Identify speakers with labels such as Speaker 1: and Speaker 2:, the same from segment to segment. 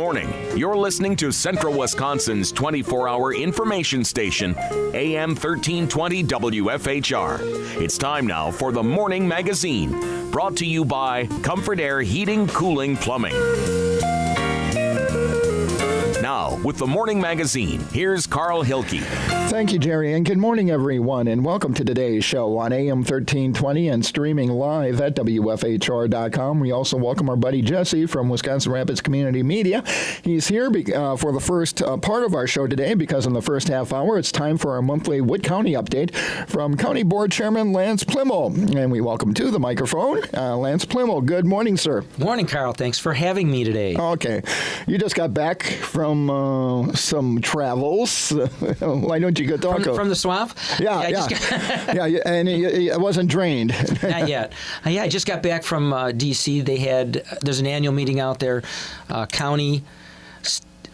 Speaker 1: morning. You're listening to Central Wisconsin's 24-hour information station, AM 1320 WFHR. It's time now for the Morning Magazine, brought to you by Comfort Air Heating, Cooling, Plumbing. Now, with the Morning Magazine, here's Carl Hilke.
Speaker 2: Thank you, Jerry, and good morning, everyone, and welcome to today's show on AM 1320 and streaming live at WFHR.com. We also welcome our buddy Jesse from Wisconsin Rapids Community Media. He's here for the first part of our show today because in the first half hour, it's time for our monthly Wood County update from County Board Chairman Lance Pliml. And we welcome to the microphone Lance Pliml. Good morning, sir.
Speaker 3: Morning, Carl. Thanks for having me today.
Speaker 2: Okay. You just got back from some travels. Why don't you go talk
Speaker 3: from the swamp?
Speaker 2: Yeah. And it wasn't drained.
Speaker 3: Not yet. I just got back from D.C. There's an annual meeting out there,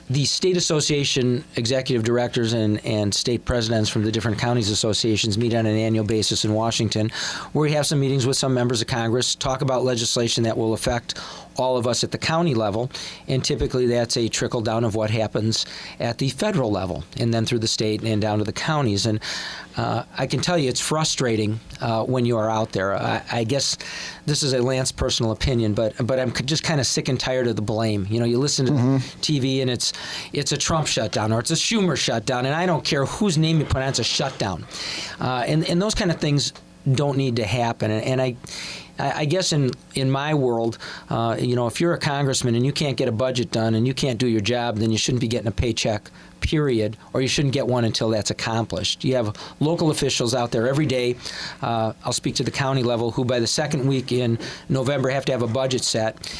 Speaker 3: the state association executive directors and state presidents from the different counties associations meet on an annual basis in Washington, where we have some meetings with some members of Congress, talk about legislation that will affect all of us at the county level, and typically that's a trickle down of what happens at the federal level, and then through the state and down to the counties. And I can tell you it's frustrating when you are out there. I guess this is a Lance personal opinion, but I'm just kind of sick and tired of the blame. You know, you listen to TV and it's a Trump shutdown or it's a Schumer shutdown, and I don't care whose name you put on, it's a shutdown. And those kind of things don't need to happen. And I guess in my world, if you're a congressman and you can't get a budget done and you can't do your job, then you shouldn't be getting a paycheck, period, or you shouldn't get one until that's accomplished. You have local officials out there every day. I'll speak to the county level, who by the second week in November have to have a budget set.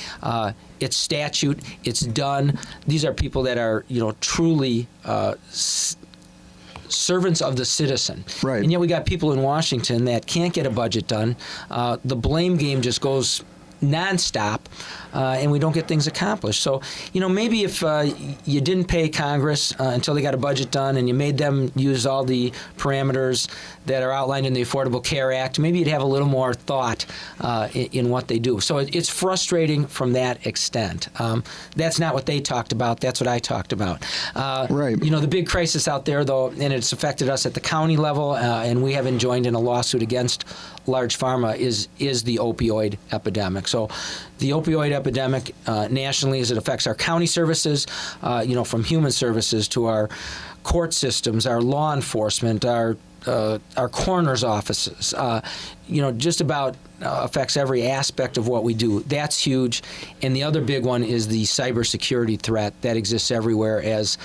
Speaker 3: It's statute. It's done. These are people that are, truly servants of the citizen.
Speaker 2: Right.
Speaker 3: And yet we got people in Washington that can't get a budget done. The blame game just goes nonstop, and we don't get things accomplished. So, maybe if you didn't pay Congress until they got a budget done and you made them use all the parameters that are outlined in the Affordable Care Act, maybe you'd have a little more thought in what they do. So it's frustrating from that extent. That's not what they talked about. That's what I talked about.
Speaker 2: Right.
Speaker 3: The big crisis out there, though, and it's affected us at the county level, and we have joined in a lawsuit against large pharma, is the opioid epidemic. So the opioid epidemic nationally, as it affects our county services, from human services to our court systems, our law enforcement, our coroner's offices, just about affects every aspect of what we do. That's huge. And the other big one is the cybersecurity threat that exists everywhere, as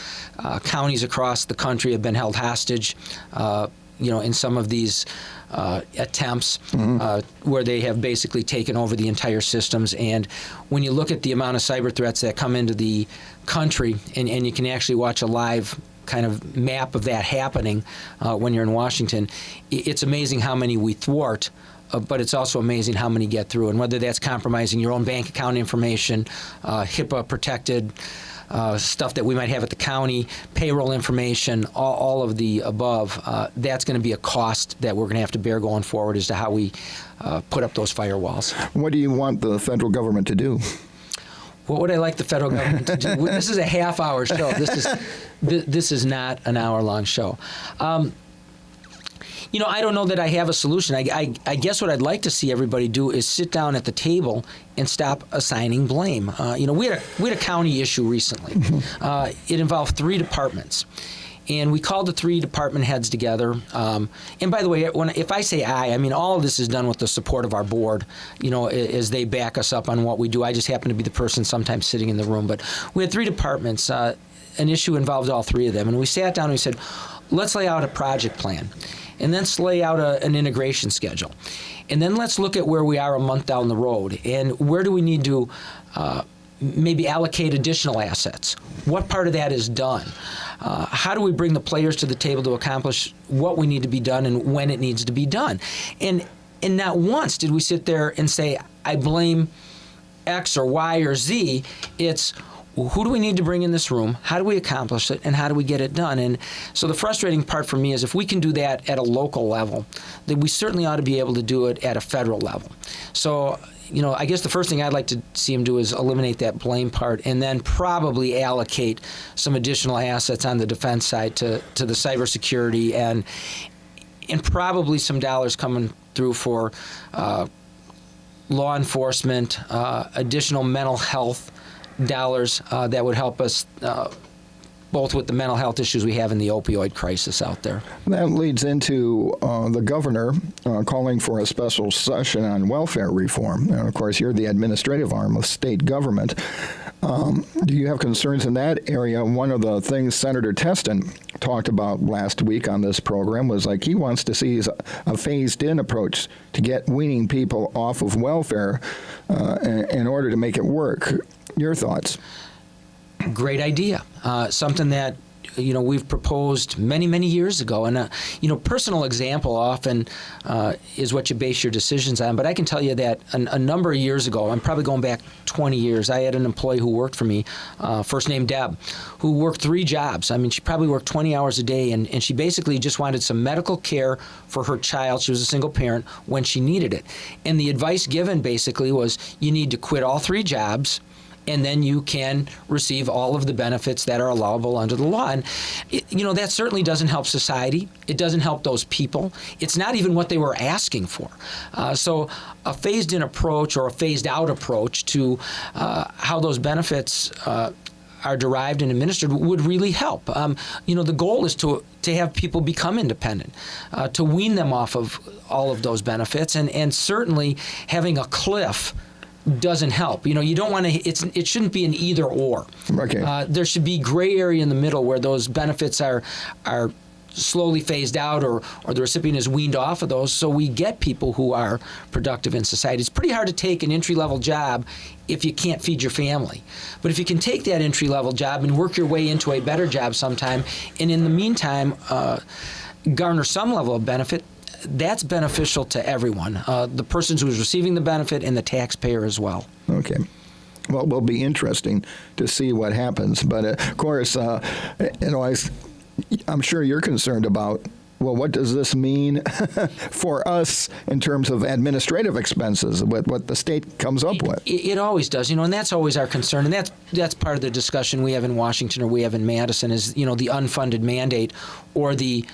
Speaker 3: counties across the country have been held hostage, in some of these attempts where they have basically taken over the entire systems. And when you look at the amount of cyber threats that come into the country, and you can actually watch a live kind of map of that happening when you're in Washington, it's amazing how many we thwart, but it's also amazing how many get through. And whether that's compromising your own bank account information, HIPAA-protected stuff that we might have at the county, payroll information, all of the above, that's going to be a cost that we're going to have to bear going forward as to how we put up those firewalls.
Speaker 2: What do you want the federal government to do?
Speaker 3: What would I like the federal government to do? This is a half-hour show. This is not an hour-long show. I don't know that I have a solution. I guess what I'd like to see everybody do is sit down at the table and stop assigning blame. We had a county issue recently. It involved 3 departments. And we called the 3 department heads together. And by the way, if I say I mean all of this is done with the support of our board, as they back us up on what we do. I just happen to be the person sometimes sitting in the room. But we had 3 departments. An issue involved all 3 of them. And we sat down and we said, let's lay out a project plan. And then lay out an integration schedule. And then let's look at where we are a month down the road. And where do we need to maybe allocate additional assets? What part of that is done? How do we bring the players to the table to accomplish what we need to be done and when it needs to be done? And not once did we sit there and say, I blame X or Y or Z. It's who do we need to bring in this room? How do we accomplish it? And how do we get it done? And so the frustrating part for me is if we can do that at a local level, then we certainly ought to be able to do it at a federal level. So, I guess the first thing I'd like to see them do is eliminate that blame part, and then probably allocate some additional assets on the defense side to the cybersecurity, and probably some dollars coming through for law enforcement, additional mental health dollars that would help us both with the mental health issues we have in the opioid crisis out there.
Speaker 2: That leads into the governor calling for a special session on welfare reform. And of course, you're the administrative arm of state government. Do you have concerns in that area? One of the things Senator Teston talked about last week on this program was like he wants to see a phased-in approach to get weaning people off of welfare in order to make it work. Your thoughts?
Speaker 3: Great idea. Something that we've proposed many years ago, and personal example often is what you base your decisions on. But I can tell you that a number of years ago, I'm probably going back 20 years, I had an employee who worked for me, first name Deb, who worked 3 jobs. I mean, she probably worked 20 hours a day, and she basically just wanted some medical care for her child. She was a single parent when she needed it, and the advice given basically was you need to quit all 3 jobs, and then you can receive all of the benefits that are allowable under the law. And, that certainly doesn't help society. It doesn't help those people. It's not even what they were asking for. So a phased-in approach or a phased-out approach to how those benefits are derived and administered would really help. The goal is to have people become independent, to wean them off of all of those benefits, and certainly having a cliff doesn't help. You don't want to. It shouldn't be an either or.
Speaker 2: Okay.
Speaker 3: There should be gray area in the middle where those benefits are slowly phased out, or the recipient is weaned off of those, so we get people who are productive in society. It's pretty hard to take an entry-level job if you can't feed your family. But if you can take that entry-level job and work your way into a better job sometime, and in the meantime garner some level of benefit, that's beneficial to everyone, the person who's receiving the benefit and the taxpayer as well.
Speaker 2: Okay. Well, it will be interesting to see what happens. But, of course, I'm sure you're concerned about, well, what does this mean for us in terms of administrative expenses, what the state comes up with?
Speaker 3: It always does, and that's always our concern. And that's part of the discussion we have in Washington or we have in Madison is, the unfunded mandate or the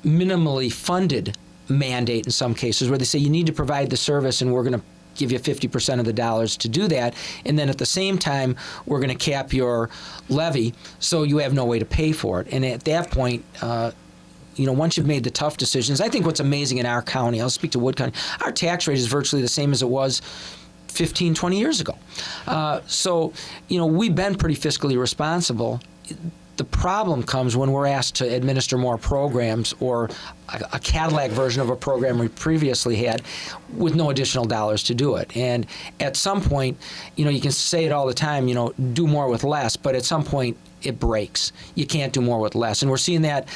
Speaker 3: minimally funded mandate in some cases, where they say you need to provide the service and we're going to give you 50% of the dollars to do that, and then at the same time we're going to cap your levy so you have no way to pay for it. And at that point, once you've made the tough decisions, I think what's amazing in our county, I'll speak to Wood County, our tax rate is virtually the same as it was 15, 20 years ago. So we've been pretty fiscally responsible. The problem comes when we're asked to administer more programs or a Cadillac version of a program we previously had with no additional dollars to do it. And at some point, you can say it all the time, do more with less, but at some point it breaks. You can't do more with less. And we're seeing that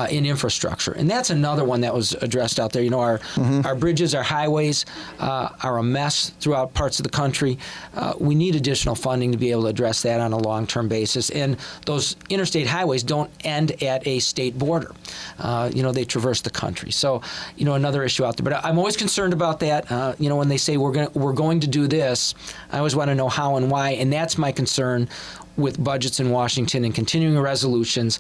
Speaker 3: in infrastructure. And that's another one that was addressed out there. Our bridges, our highways are a mess throughout parts of the country. We need additional funding to be able to address that on a long-term basis. And those interstate highways don't end at a state border. They traverse the country. So, another issue out there. But I'm always concerned about that. When they say we're going to do this, I always want to know how and why. And that's my concern with budgets in Washington and continuing resolutions,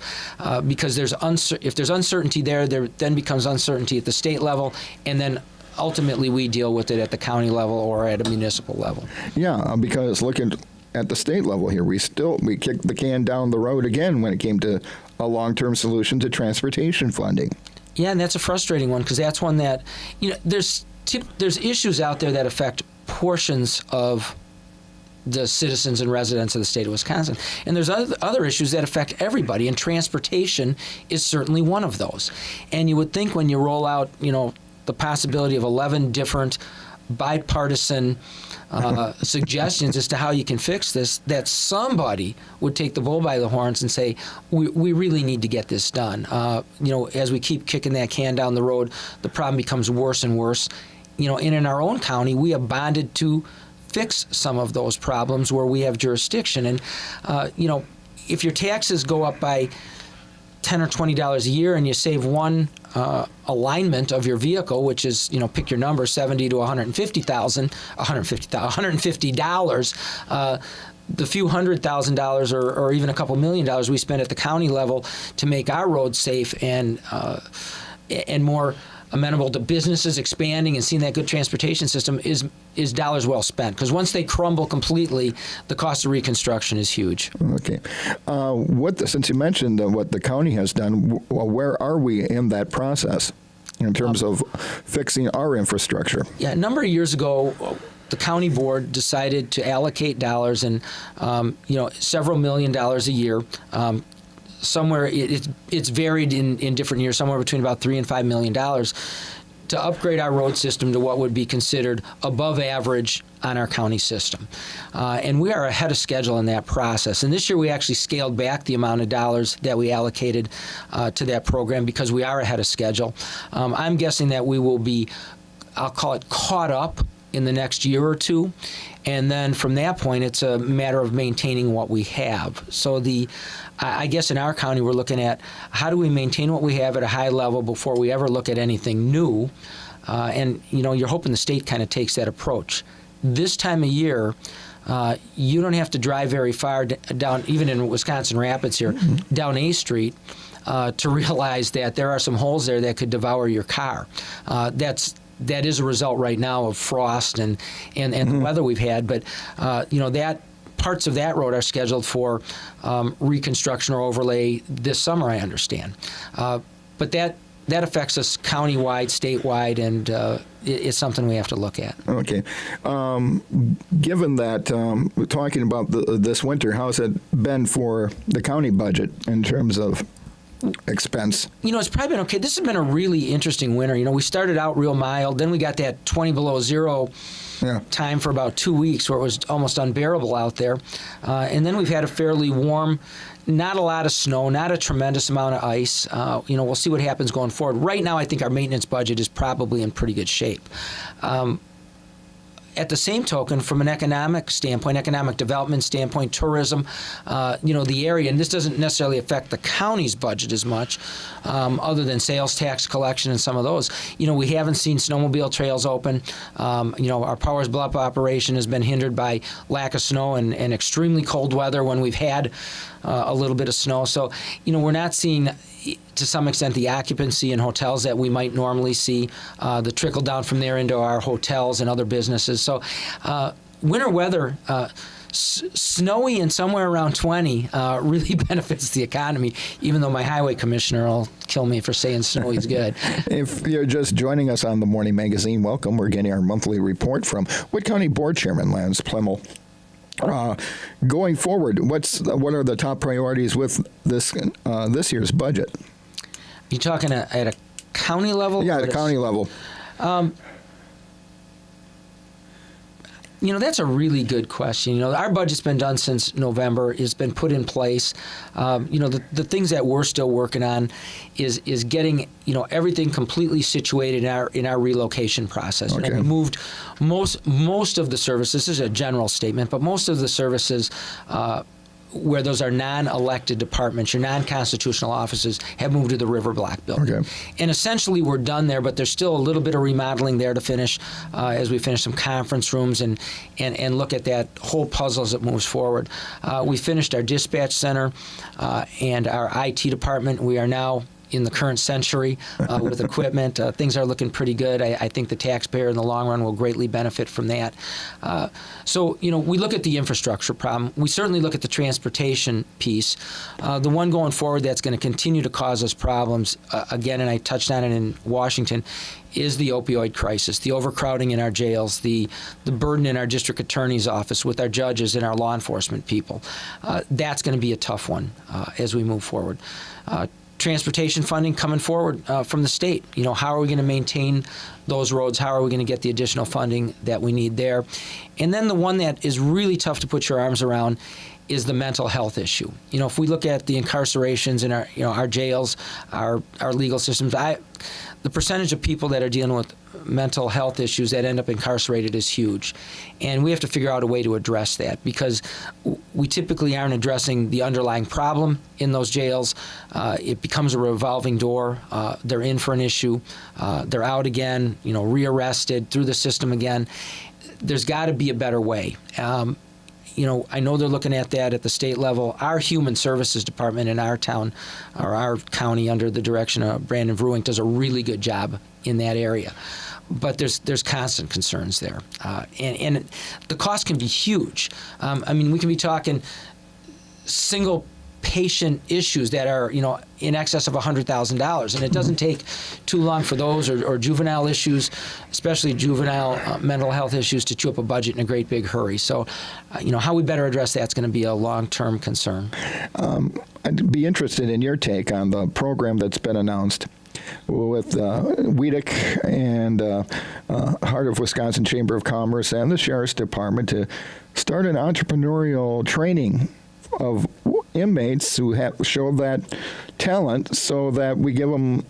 Speaker 3: because if there's uncertainty there then becomes uncertainty at the state level, and then ultimately we deal with it at the county level or at a municipal level. Yeah,
Speaker 2: because looking at the state level here, we kicked the can down the road again when it came to a long-term solution to transportation funding.
Speaker 3: Yeah, and that's a frustrating one, because that's one that, there's issues out there that affect portions of the citizens and residents of the state of Wisconsin. And there's other issues that affect everybody, and transportation is certainly one of those. And you would think when you roll out, the possibility of 11 different bipartisan suggestions as to how you can fix this, that somebody would take the bull by the horns and say, we really need to get this done. As we keep kicking that can down the road, the problem becomes worse and worse. And in our own county, we have bonded to fix some of those problems where we have jurisdiction. And, if your taxes go up by $10 or $20 a year, and you save one alignment of your vehicle, which is, pick your number, $70,000 to $150,000. The few $100,000 or even a couple $1 million we spend at the county level to make our roads safe and more amenable to businesses expanding and seeing that good transportation system is dollars well spent. Because once they crumble completely, the cost of reconstruction is huge.
Speaker 2: Okay. Since you mentioned what the county has done, where are we in that process in terms of fixing our infrastructure?
Speaker 3: Yeah, a number of years ago, the county board decided to allocate dollars, and several $1 million a year. Somewhere it's varied in different years, somewhere between about $3 and $5 million, to upgrade our road system to what would be considered above average on our county system. And we are ahead of schedule in that process. And this year we actually scaled back the amount of dollars that we allocated to that program because we are ahead of schedule. I'm guessing that we will be, I'll call it, caught up in the next year or two. And then from that point, it's a matter of maintaining what we have. So I guess in our county, we're looking at how do we maintain what we have at a high level before we ever look at anything new. And you're hoping the state kind of takes that approach. This time of year, you don't have to drive very far down, even in Wisconsin Rapids here, down A Street to realize that there are some holes there that could devour your car. That is a result right now of frost and the weather we've had. But, that parts of that road are scheduled for reconstruction or overlay this summer, I understand. But that affects us countywide, statewide, and it's something we have to look at. Okay.
Speaker 2: Given that, we're talking about this winter, how's it been for the county budget in terms of expense?
Speaker 3: It's probably been okay. This has been a really interesting winter. We started out real mild, then we got that 20 below zero time for about 2 weeks where it was almost unbearable out there. And then we've had a fairly warm, not a lot of snow, not a tremendous amount of ice. We'll see what happens going forward. Right now, I think our maintenance budget is probably in pretty good shape. At the same token, from an economic standpoint, economic development standpoint, tourism, the area, and this doesn't necessarily affect the county's budget as much, other than sales tax collection and some of those. We haven't seen snowmobile trails open. Our Powers Bluff operation has been hindered by lack of snow and extremely cold weather when we've had a little bit of snow. So, we're not seeing, to some extent, the occupancy in hotels that we might normally see, the trickle down from there into our hotels and other businesses. So winter weather, snowy and somewhere around 20 really benefits the economy, even though my highway commissioner will kill me for saying snowy is good.
Speaker 2: If you're just joining us on the Morning Magazine, welcome. We're getting our monthly report from Wood County Board Chairman Lance Pliml. Going forward, what are the top priorities with this year's budget?
Speaker 3: You talking at a county level?
Speaker 2: Yeah, at a county level.
Speaker 3: That's a really good question. Our budget's been done since November. It's been put in place. The things that we're still working on is getting everything completely situated in our relocation process.
Speaker 2: Okay.
Speaker 3: We moved most of the services. This is a general statement, but most of the services where those are non-elected departments, your non-constitutional offices, have moved to the River Block building.
Speaker 2: Okay.
Speaker 3: And essentially we're done there, but there's still a little bit of remodeling there to finish as we finish some conference rooms and look at that whole puzzle as it moves forward. We finished our dispatch center and our IT department. We are now in the current century with equipment. Things are looking pretty good. I think the taxpayer in the long run will greatly benefit from that. So, we look at the infrastructure problem. We certainly look at the transportation piece. The one going forward that's going to continue to cause us problems, again, and I touched on it in Washington, is the opioid crisis, the overcrowding in our jails, the burden in our district attorney's office with our judges and our law enforcement people. That's going to be a tough one as we move forward. Transportation funding coming forward from the state. How are we going to maintain those roads? How are we going to get the additional funding that we need there? And then the one that is really tough to put your arms around is the mental health issue. If we look at the incarcerations in our jails, our legal systems, the the percentage of people that are dealing with mental health issues that end up incarcerated is huge. And we have to figure out a way to address that, because we typically aren't addressing the underlying problem in those jails. It becomes a revolving door. They're in for an issue. They're out again, rearrested, through the system again. There's got to be a better way. I know they're looking at that at the state level. Our Human Services Department in our town, or our county, under the direction of Brandon Vruwink, does a really good job in that area. But there's constant concerns there. And the cost can be huge. We can be talking single patient issues that are, in excess of $100,000. And it doesn't take too long for those, or juvenile issues, especially juvenile mental health issues, to chew up a budget in a great big hurry. So, how we better address that's going to be a long-term concern.
Speaker 2: I'd be interested in your take on the program that's been announced with WEDC and Heart of Wisconsin Chamber of Commerce and the Sheriff's Department to start an entrepreneurial training of inmates who show that talent, so that we give them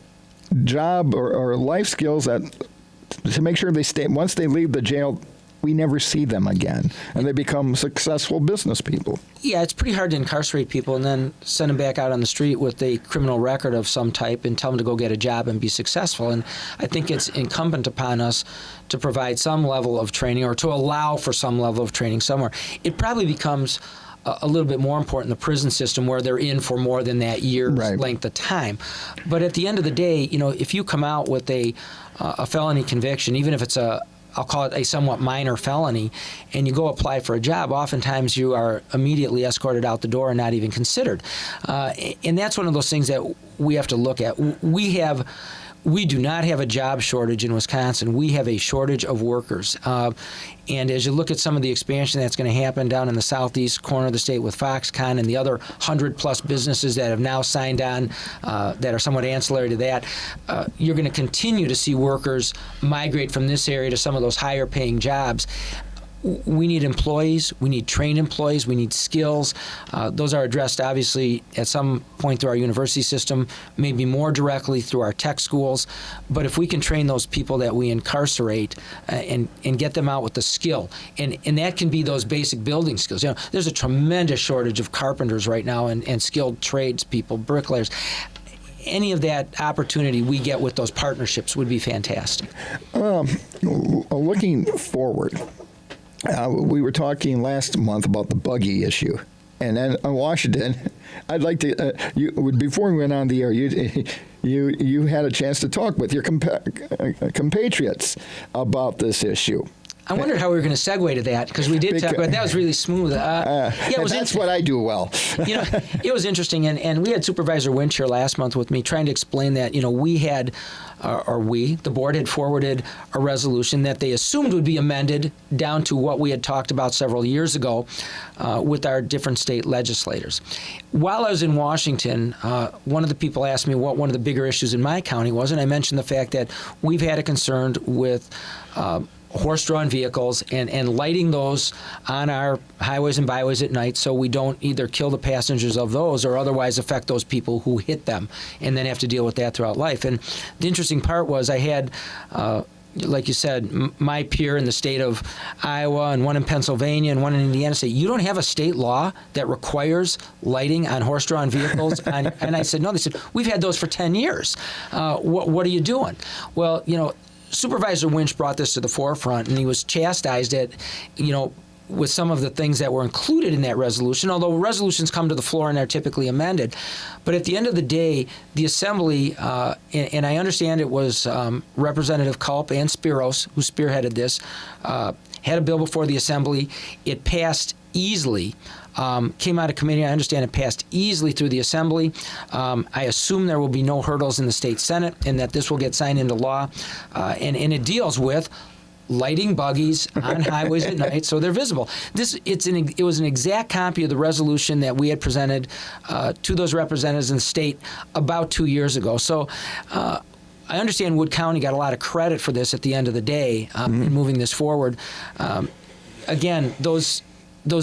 Speaker 2: job or life skills to make sure they stay. Once they leave the jail, we never see them again, and they become successful business people.
Speaker 3: Yeah, it's pretty hard to incarcerate people and then send them back out on the street with a criminal record of some type and tell them to go get a job and be successful. And I think it's incumbent upon us to provide some level of training, or to allow for some level of training somewhere. It probably becomes a little bit more important in the prison system, where they're in for more than that year's length of time. But at the end of the day, if you come out with a felony conviction, even if it's I'll call it a somewhat minor felony, and you go apply for a job, oftentimes you are immediately escorted out the door and not even considered. And that's one of those things that we have to look at. We do not have a job shortage in Wisconsin. We have a shortage of workers. And as you look at some of the expansion that's going to happen down in the southeast corner of the state with Foxconn and the other 100-plus businesses that have now signed on that are somewhat ancillary to that, you're going to continue to see workers migrate from this area to some of those higher-paying jobs. We need employees. We need trained employees. We need skills. Those are addressed, obviously, at some point through our university system, maybe more directly through our tech schools. But if we can train those people that we incarcerate and get them out with the skill, and that can be those basic building skills. There's a tremendous shortage of carpenters right now and skilled tradespeople, bricklayers. Any of that opportunity we get with those partnerships would be fantastic.
Speaker 2: Looking forward, we were talking last month about the buggy issue, and then in Washington, I'd like to. Before we went on the air, you had a chance to talk with your compatriots about this issue.
Speaker 3: I wondered how we were going to segue to that, because we did talk about that. Was really smooth.
Speaker 2: That's what I do well.
Speaker 3: It was interesting, and we had Supervisor Winch here last month with me trying to explain that. We had, the board had forwarded a resolution that they assumed would be amended down to what we had talked about several years ago with our different state legislators. While I was in Washington, one of the people asked me what one of the bigger issues in my county was, and I mentioned the fact that we've had a concern with horse-drawn vehicles and lighting those on our highways and byways at night, so we don't either kill the passengers of those or otherwise affect those people who hit them and then have to deal with that throughout life. And the interesting part was I had, like you said, my peer in the state of Iowa and one in Pennsylvania and one in Indiana say, you don't have a state law that requires lighting on horse-drawn vehicles? And I said, no. They said, we've had those for 10 years. What are you doing? Well, Supervisor Winch brought this to the forefront, and he was chastised at, with some of the things that were included in that resolution, although resolutions come to the floor and are typically amended. But at the end of the day, the Assembly, and I understand it was Representative Culp and Spiros who spearheaded this, had a bill before the Assembly. It passed easily. Came out of committee. I understand it passed easily through the Assembly. I assume there will be no hurdles in the state Senate, and that this will get signed into law. And it deals with lighting buggies on highways at night so they're visible. It was an exact copy of the resolution that we had presented to those representatives in the state about 2 years ago. So I understand Wood County got a lot of credit for this at the end of the day in moving this forward. Again, those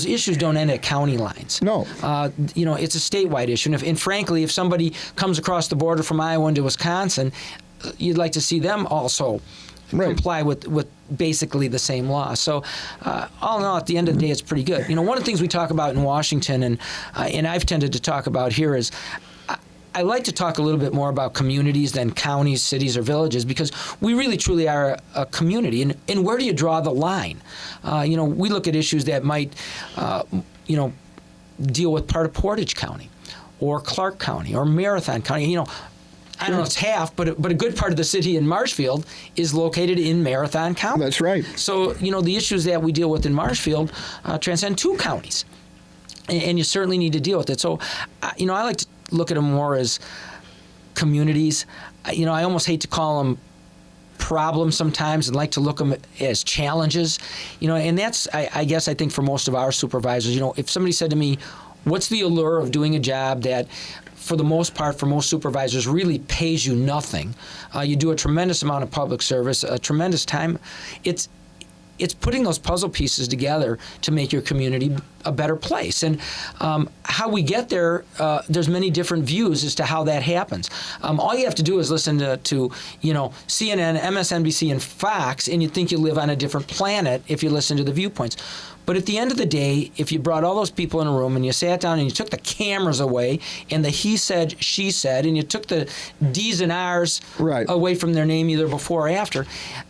Speaker 3: issues don't end at county lines.
Speaker 2: No.
Speaker 3: It's a statewide issue. And frankly, if somebody comes across the border from Iowa into Wisconsin, you'd like to see them also comply with basically the same law. So all in all, at the end of the day, it's pretty good. You know, one of the things we talk about in Washington, and I've tended to talk about here, is I like to talk a little bit more about communities than counties, cities, or villages, because we really truly are a community. And where do you draw the line? You know, we look at issues that might, you know, deal with part of Portage County or Clark County or Marathon County. You know, I don't know, it's half, but a good part of the city in Marshfield is located in Marathon County.
Speaker 2: That's right.
Speaker 3: So, you know, the issues that we deal with in Marshfield transcend 2 counties, and you certainly need to deal with it. So, you know, I like to look at them more as communities. You know, I almost hate to call them problems sometimes, and like to look at them as challenges. You know, and that's, I guess, I think for most of our supervisors, you know, if somebody said to me, what's the allure of doing a job that, for the most part, for most supervisors, really pays you nothing? You do a tremendous amount of public service, a tremendous time. It's putting those puzzle pieces together to make your community a better place. And how we get there, there's many different views as to how that happens. All you have to do is listen to you know, CNN, MSNBC, and Fox, and you'd think you live on a different planet if you listen to the viewpoints. But at the end of the day, if you brought all those people in a room and you sat down and you took the cameras away and the he said, she said, and you took the D's and R's away from their name either before or after,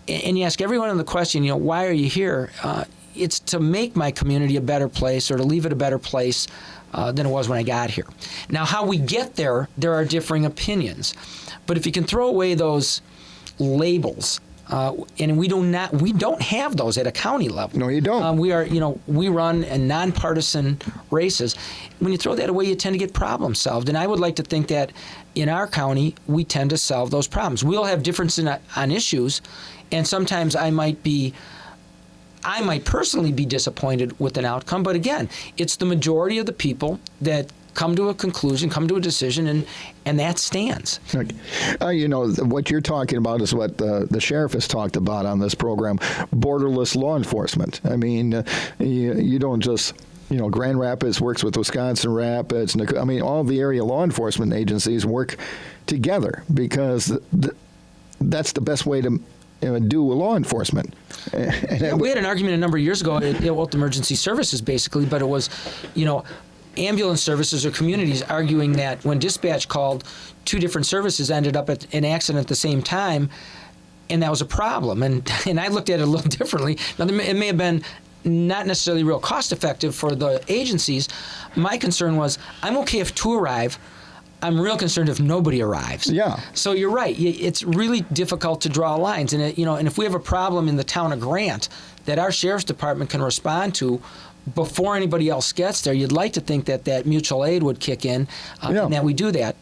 Speaker 3: and you ask everyone the question, you know, why are you here? It's to make my community a better place, or to leave it a better place than it was when I got here. Now, how we get there are differing opinions. But if you can throw away those labels, and we don't have those at a county level.
Speaker 2: No, you don't.
Speaker 3: We run in nonpartisan races. When you throw that away, you tend to get problems solved. And I would like to think that in our county, we tend to solve those problems. We'll have differences on issues, and sometimes I might personally be disappointed with an outcome. But again, it's the majority of the people that come to a conclusion, come to a decision, and that stands.
Speaker 2: You know, what you're talking about is what the sheriff has talked about on this program, borderless law enforcement. I mean, you don't just, you know, Grand Rapids works with Wisconsin Rapids. I mean, all the area law enforcement agencies work together, because that's the best way to do law enforcement.
Speaker 3: We had an argument a number of years ago with emergency services, basically, but it was, you know, ambulance services or communities arguing that when dispatch called, 2 different services ended up at an accident at the same time, and that was a problem. And I looked at it a little differently. Now, it may have been not necessarily real cost effective for the agencies. My concern was, I'm okay if 2 arrive. I'm real concerned if nobody arrives.
Speaker 2: Yeah.
Speaker 3: So you're right. It's really difficult to draw lines. And and if we have a problem in the town of Grant that our sheriff's department can respond to before anybody else gets there, you'd like to think that mutual aid would kick in, and that we do that.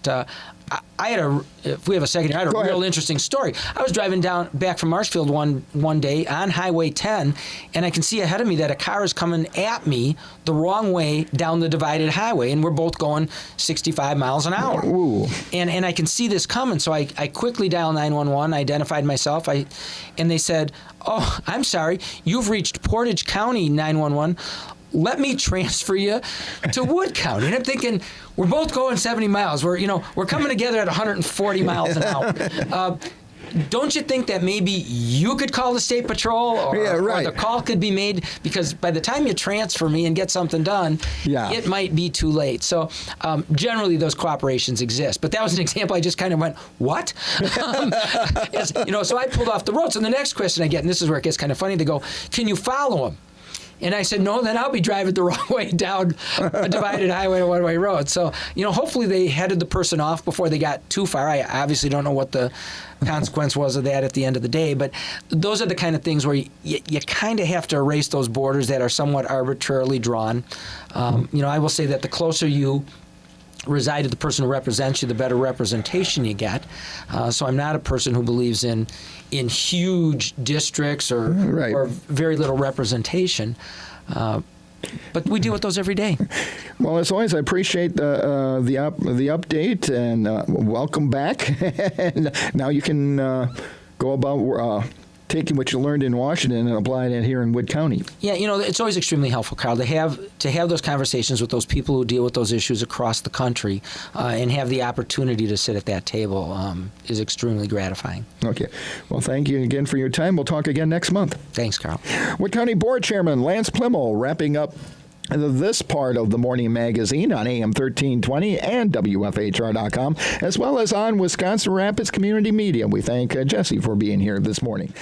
Speaker 3: If we have a second here, I had a real interesting story. I was driving back from Marshfield one day on Highway 10, and I can see ahead of me that a car is coming at me the wrong way down the divided highway, and we're both going 65 miles an hour.
Speaker 2: Ooh.
Speaker 3: And I can see this coming, so I quickly dialed 911, identified myself, and they said, "Oh, I'm sorry, you've reached Portage County 911. Let me transfer you to Wood County." And I'm thinking, we're both going 70 miles. We're coming together at 140 miles an hour. Don't you think that maybe you could call the state patrol, or the call could be made? Because by the time you transfer me and get something done, it might be too late. So generally those cooperations exist. But that was an example. I just kind of went, what? So I pulled off the road. So the next question I get, and this is where it gets kind of funny, they go, "Can you follow him?" And I said, "No, then I'll be driving the wrong way down a divided highway, a one-way road." So, hopefully they headed the person off before they got too far. I obviously don't know what the consequence was of that at the end of the day, but those are the kind of things where you kind of have to erase those borders that are somewhat arbitrarily drawn. I will say that the closer you reside to the person who represents you, the better representation you get. So I'm not a person who believes in huge districts or very little representation. But we deal with those every day.
Speaker 2: Well, as always, I appreciate the update, and welcome back. And now you can go about taking what you learned in Washington and applying it here in Wood County.
Speaker 3: Yeah, it's always extremely helpful, Carl, to have those conversations with those people who deal with those issues across the country and have the opportunity to sit at that table is extremely gratifying.
Speaker 2: Okay. Well, thank you again for your time. We'll talk again next month.
Speaker 3: Thanks, Carl.
Speaker 2: Wood County Board Chairman Lance Pliml wrapping up this part of the Morning Magazine on AM 1320 and WFHR.com, as well as on Wisconsin Rapids Community Media. We thank Jesse for being here this morning.